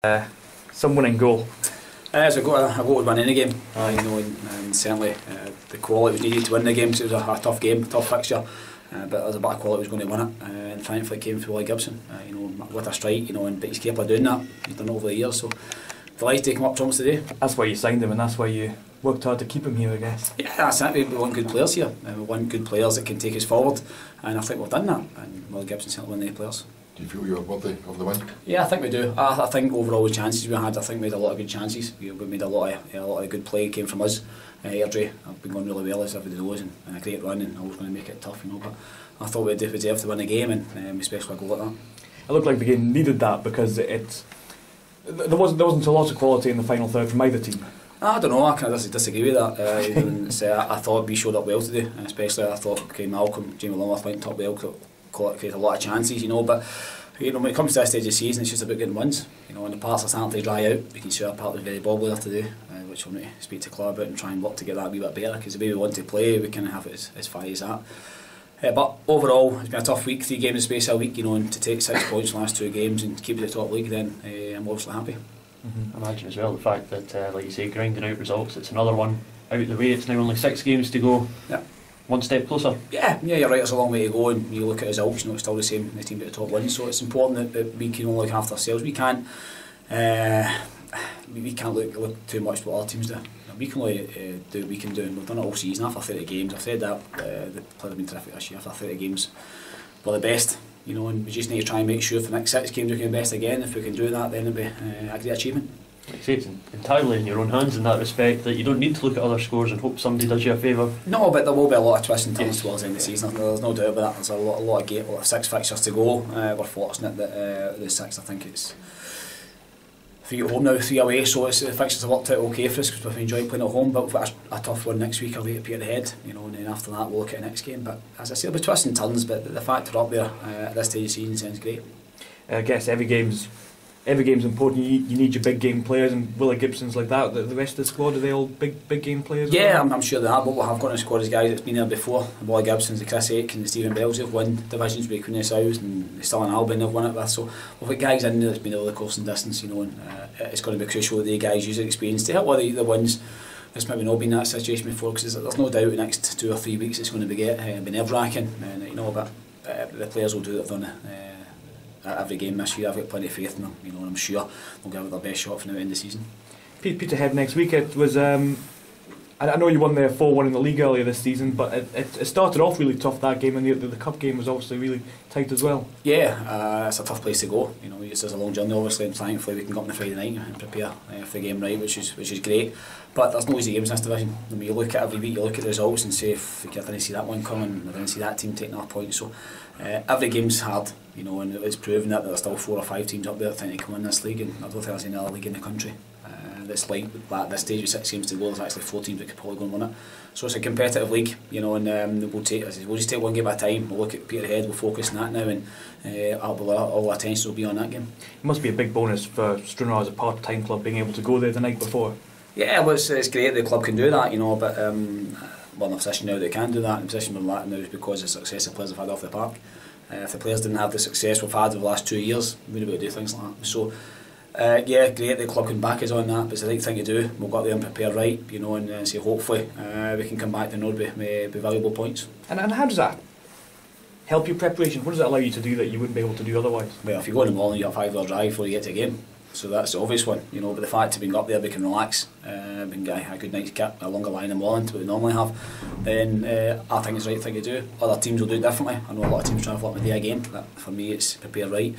Some winning goal. So I got to win any game, and certainly the quality was needed to win the game. So it was a tough game, tough fixture, but there was a bit of quality was going to win it, and thankfully it came from Willie Gibson. With a strike, but he's capable of doing that. He's done it over the years, so delighted to take him up trumps today. That's why you signed him, and that's why you worked hard to keep him here, I guess. Yeah, that's it. We want good players here. We want good players that can take us forward, and I think we've done that. And Willie Gibson certainly one of the players. Do you feel you're worthy of the win? Yeah, I think we do. I think overall the chances we had, I think we made a lot of good chances. We made a lot of good play came from us. Airdrie have been going really well, as everybody knows, and a great run, and always going to make it tough, But I thought we deserved to win the game, and especially a goal like that. It looked like the game needed that because there wasn't a lot of quality in the final third from either team. I don't know, I kind of disagree with that. I thought we showed up well today, especially I thought Malcolm, Jamie Longworth went top well, created a lot of chances, but when it comes to this stage of the season, it's just about getting wins. When the parts are starting to dry out, we can see our part was very bobbly there today, which we'll need to speak to Clare about and try and work to get that a wee bit better, because the way we want to play, we kind of have it as far as that. But overall, it's been a tough week, 3 games in the space of a week, and to take 6 points in the last 2 games and keep it at the top league, then I'm obviously happy. I imagine as well the fact that, like you say, grinding out results, it's another one out of the way. It's now only 6 games to go. Yeah. One step closer. Yeah, you're right. There's a long way to go, and you look at results, it's still the same. The team at the top wins, so it's important that we can only look after ourselves. We can't look too much what other teams do. We can only do what we can do, and we've done it all season after 30 games. I've said that the players have been terrific this year. After 30 games, we're the best. And we just need to try and make sure for the next 6 games we can be best again. If we can do that, then it'll be a great achievement. Like I say, it's entirely in your own hands in that respect, that you don't need to look at other scores and hope somebody does you a favour. No, but there will be a lot of twists and turns towards the end of the season. There's no doubt about that. There's a lot of games, 6 fixtures to go. We're fortunate that the 6, I think it's 3 at home now, 3 away, so the fixtures have worked out okay for us because we've enjoyed playing at home, but we've got a tough one next week away at Peterhead, and then after that we'll look at the next game. But as I say, there'll be twists and turns, but the fact we're up there at this stage of the season sounds great. I guess every game's important. You need your big game players, and Willie Gibson's like that. The rest of the squad, are they all big game players? Yeah, I'm sure they are, but what I've got in the squad is guys that's been there before. The Willie Gibsons, the Chris Aitken, the Stephen Bells, they've won divisions with Queen of the South, and the Stirling Albion they've won it with. So we've got guys in there that's been over the course and distance, and it's going to be crucial that the guys use their experience to help with the wins. It's maybe not been that situation before, because there's no doubt the next 2 or 3 weeks it's going to be nerve-wracking, but the players will do what they've done every game this year. I've got plenty of faith in them, and I'm sure they'll give it their best shot for now at the end of the season. Peterhead next week. It was. I know you won the 4-1 in the league earlier this season, but it started off really tough, that game, and the cup game was obviously really tight as well. Yeah, it's a tough place to go. It's a long journey, obviously, and thankfully we can go up on the Friday night and prepare for the game right, which is great. But there's no easy games in this division. You look at every week, you look at the results and say, I didn't see that one coming, I didn't see that team taking our points. So every game's hard, and it's proven that there's still 4 or 5 teams up there trying to come in this league, and I don't think there's any other league in the country that's like that at this stage with 6 games to go. There's actually 4 teams that could probably go and win it. So it's a competitive league, and we'll just take one game at a time. We'll look at Peterhead, we'll focus on that now, and all our attention will be on that game. It must be a big bonus for Stranraer as a part-time club being able to go there the night before. Yeah, well, it's great the club can do that, but we're in a position now they can do that. The position we're in now is because of the success the players have had off the park. If the players didn't have the success we've had over the last 2 years, we wouldn't be able to do things like that. So, yeah, great the club can back us on that, but it's the right thing to do. We'll go out there and prepare right, and so hopefully we can come back to Nord with valuable points. And how does that help your preparation? What does that allow you to do that you wouldn't be able to do otherwise? Well, if you go in the morning, you have a 5-hour drive before you get to a game. So that's the obvious one, but the fact that being up there we can relax, we can get a good night's kit, a longer lie in the morning to what we normally have, then I think it's the right thing to do. Other teams will do it differently. I know a lot of teams try to flip my day again, but for me it's prepare right,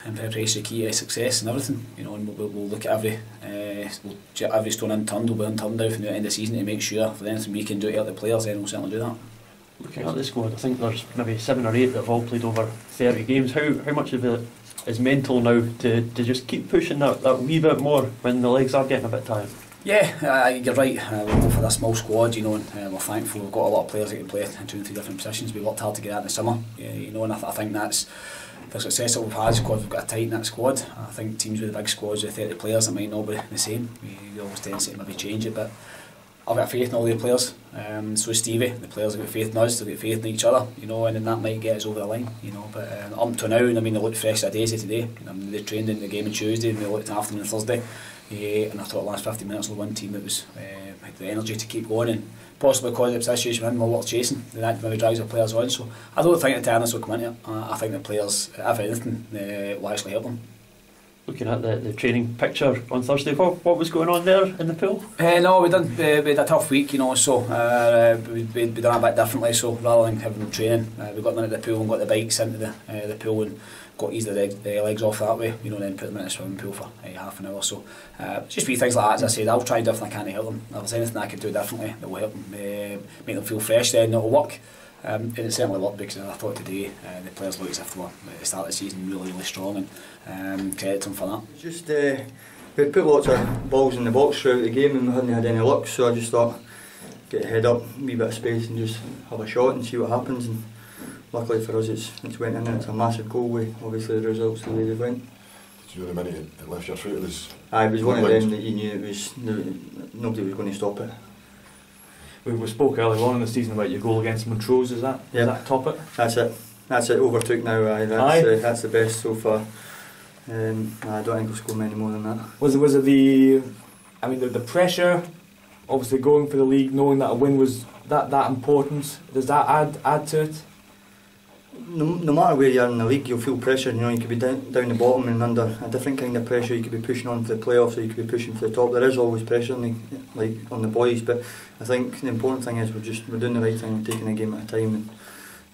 and preparation is key to success and everything, and we'll look at every stone unturned will be unturned now from the end of the season to make sure if there's anything we can do to help the players, then we'll certainly do that. Looking at the squad, I think there's maybe 7 or 8 that have all played over 30 games. How much of it is mental now to just keep pushing that wee bit more when the legs are getting a bit tired? Yeah, you're right. We're both for a small squad, and we're thankful we've got a lot of players that can play in 2 and 3 different positions. We worked hard to get that in the summer, and I think that's the success that we've had because we've got a tight knit squad. I think teams with big squads with 30 players, it might not be the same. We always tend to maybe change it, but I've got faith in all the players. So Stevie, the players have got faith in us, they've got faith in each other, you know, and then that might get us over the line, you know. But up to now, I mean, they looked fresh a daisy today. I mean, they trained in the game on Tuesday and they looked after them on Thursday. And I thought the last 15 minutes was one team that was had the energy to keep going, and possibly because of the situation we're in, we're chasing, that maybe drives the players on. So I don't think the tennis will come into it. I think the players, if anything, will actually help them. Looking at the training picture on Thursday, what was going on there in the pool? No, we had a tough week, you know, so we done a bit differently. So rather than having them training, we got them into the pool and got the bikes into the pool and got eased the legs off that way, you know, then put them in a swimming pool for half an hour. So just wee things like that. As I said, I'll try different I can to help them. If there's anything I can do differently that will help them, make them feel fresh, then it'll work. And it certainly worked, because I thought today the players looked as if they were at the start of the season really strong, and credit to them for that. Just we put lots of balls in the box throughout the game and we hadn't had any luck, so I just thought get a head up, a wee bit of space and just have a shot and see what happens. And luckily for us it's went in and it's a massive goal with obviously the results the way they went. Did you know the minute it left your foot? It was one of them that you knew it was nobody was going to stop it. We spoke earlier on in the season about your goal against Montrose. Is that top it? That's it. Overtook now. That's the best so far. I don't think we'll score many more than that. Was it the pressure, obviously going for the league, knowing that a win was that important? Does that add to it? No matter where you are in the league, you'll feel pressure. You know, you could be down the bottom and under a different kind of pressure. You could be pushing on for the playoffs, or you could be pushing for the top. There is always pressure, like on the boys. But I think the important thing is we're doing the right thing, taking a game at a time.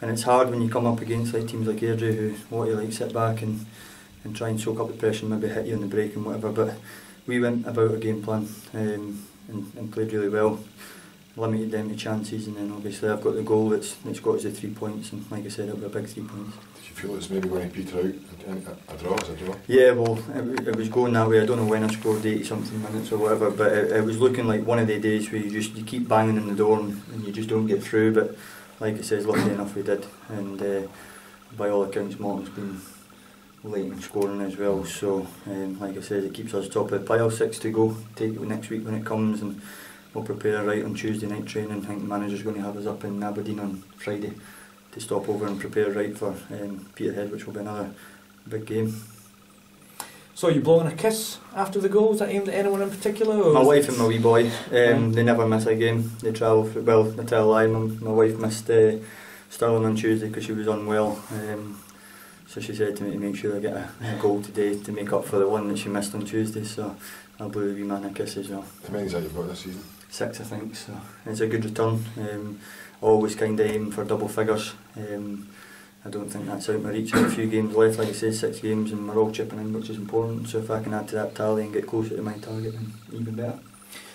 And it's hard when you come up against teams like Airdrie who want to sit back and try and soak up the pressure and maybe hit you on the break and whatever. But we went about our game plan and played really well. Limited them to chances, and then obviously I've got the goal that's got us the 3 points, and like I said, it'll be a big 3 points. Did you feel it's maybe going to peter out a draw as a draw? Yeah, well, it was going that way. I don't know when I scored 80 something minutes or whatever, but it was looking like one of the days where you keep banging on the door and you just don't get through. But like I said, luckily enough we did, and by all accounts Morton's been late in scoring as well, so like I said, it keeps us top of the pile. 6 to go, take it next week when it comes, and we'll prepare right on Tuesday night training. I think the manager's going to have us up in Aberdeen on Friday to stop over and prepare right for Peterhead, which will be another big game. So you blowing a kiss after the goal? Was that aimed at anyone in particular? Or my wife and my wee boy, they never miss a game. They travel, well, I tell a lie, my wife missed Stirling on Tuesday because she was unwell. So she said to me to make sure I get a goal today to make up for the one that she missed on Tuesday. So I'll blow the wee man a kiss as well. How many is that you've got this season? 6, I think, so it's a good return. Always kind of aim for double figures. I don't think that's out my reach. I have a few games left, like I say, 6 games, and we're all chipping in, which is important. So if I can add to that tally and get closer to my target, then even better.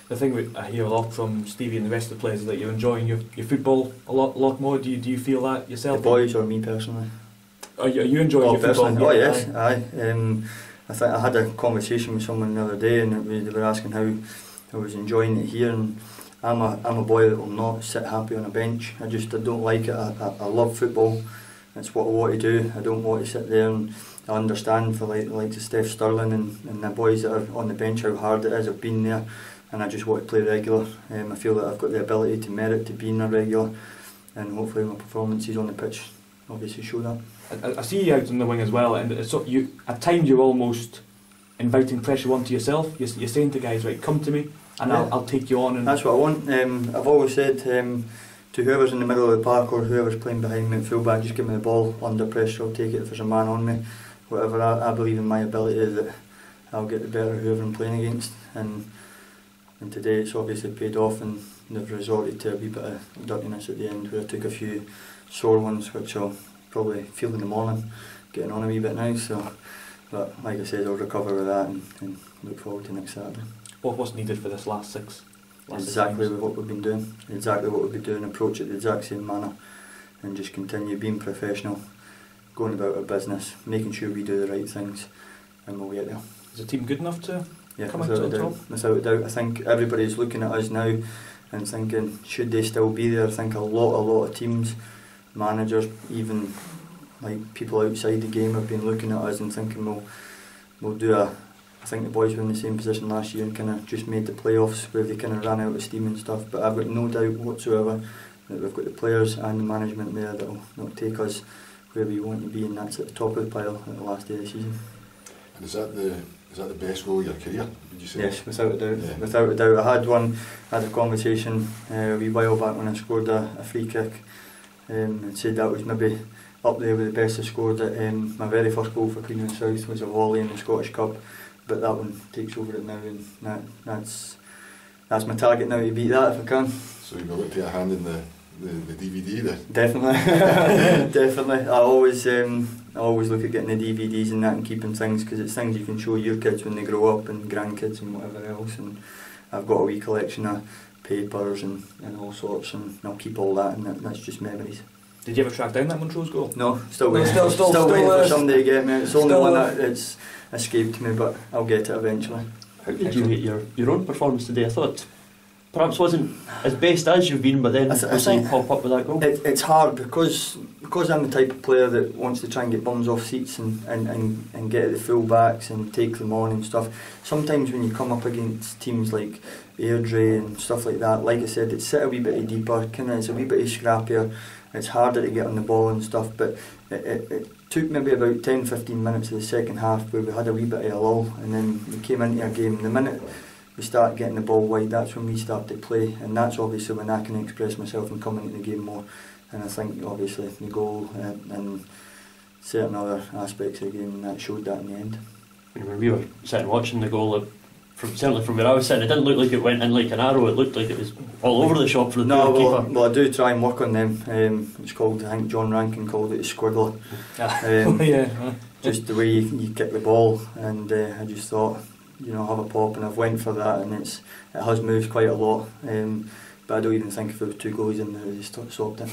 The thing I hear a lot from Stevie and the rest of the players is that you're enjoying your football a lot more. Do you feel that yourself? The boys or me personally? Are you enjoying your football? Oh yes, aye. I think I had a conversation with someone the other day, and they were asking how I was enjoying it here, and I'm a boy that will not sit happy on a bench. I don't like it. I love football. It's what I want to do. I don't want to sit there, and I understand for like Steph Stirling and the boys that are on the bench how hard it is. I've been there, and I just want to play regular. I feel that I've got the ability to merit to being a regular, and hopefully my performances on the pitch obviously show that. I see you out on the wing as well, and it's at times you're almost inviting pressure onto yourself. You're saying to guys, right, come to me, and yeah, I'll take you on. And that's what I want. I've always said to whoever's in the middle of the park or whoever's playing behind me at fullback, just give me the ball under pressure. I'll take it if there's a man on me. Whatever, I believe in my ability that I'll get the better of whoever I'm playing against. And today it's obviously paid off, and they've resorted to a wee bit of dirtiness at the end, where I took a few sore ones, which I'll probably feel in the morning, getting on a wee bit now. So, but like I said, I'll recover with that and look forward to next Saturday. What's needed for this last 6? Exactly what we've been doing. Exactly what we've been doing. Approach it the exact same manner, and just continue being professional, going about our business, making sure we do the right things, and we'll get there. Is the team good enough to come out without on top? Without a doubt. I think everybody's looking at us now and thinking, should they still be there? I think a lot of teams, managers, even like people outside the game have been looking at us and thinking we'll do a I think the boys were in the same position last year and kind of just made the playoffs where they kind of ran out of steam and stuff. But I've got no doubt whatsoever that we've got the players and the management there that'll take us where we want to be, and that's at the top of the pile at the last day of the season. And is that the best goal of your career, would you say? Yes, without a doubt. Yeah. Without a doubt. I had a conversation a wee while back when I scored a free kick, and said that was maybe up there with the best I scored. My very first goal for Queen of the South was a volley in the Scottish Cup, but that one takes over it now, and that's my target now, to beat that if I can. So you've got to take a hand in the DVD then? Definitely, definitely. I always look at getting the DVDs and that and keeping things, because it's things you can show your kids when they grow up and grandkids and whatever else. And I've got a wee collection of papers and all sorts, and I'll keep all that, and that's just memories. Did you ever track down that Montrose goal? No, still No, waiting. still Waiting for somebody to get me. It's the only still, one that's escaped me, but I'll get it eventually. How did you rate your own performance today? I thought perhaps wasn't as best as you've been, but then I you pop up with that goal. It's hard because I'm the type of player that wants to try and get bums off seats and get at the full backs and take them on and stuff. Sometimes when you come up against teams like Airdrie and stuff like that, like I said, it's set a wee bit deeper, it's a wee bit scrappier, it's harder to get on the ball and stuff, but it took maybe about 10-15 minutes of the second half where we had a wee bit of a lull, and then we came into our game. The minute we start getting the ball wide, that's when we start to play, and that's obviously when I can express myself and come into the game more. And I think obviously the goal and certain other aspects of the game, that showed that in the end. When we were sitting watching the goal, certainly from where I was sitting, it didn't look like it went in like an arrow. It looked like it was all over the shop for the keeper. Well, I do try and work on them. It's called, I think John Rankin called it a squiggler. Yeah. Just the way you kick the ball, and I just thought, have a pop, and I've went for that, and it has moved quite a lot. But I don't even think if there was two goalies in there, they stopped it.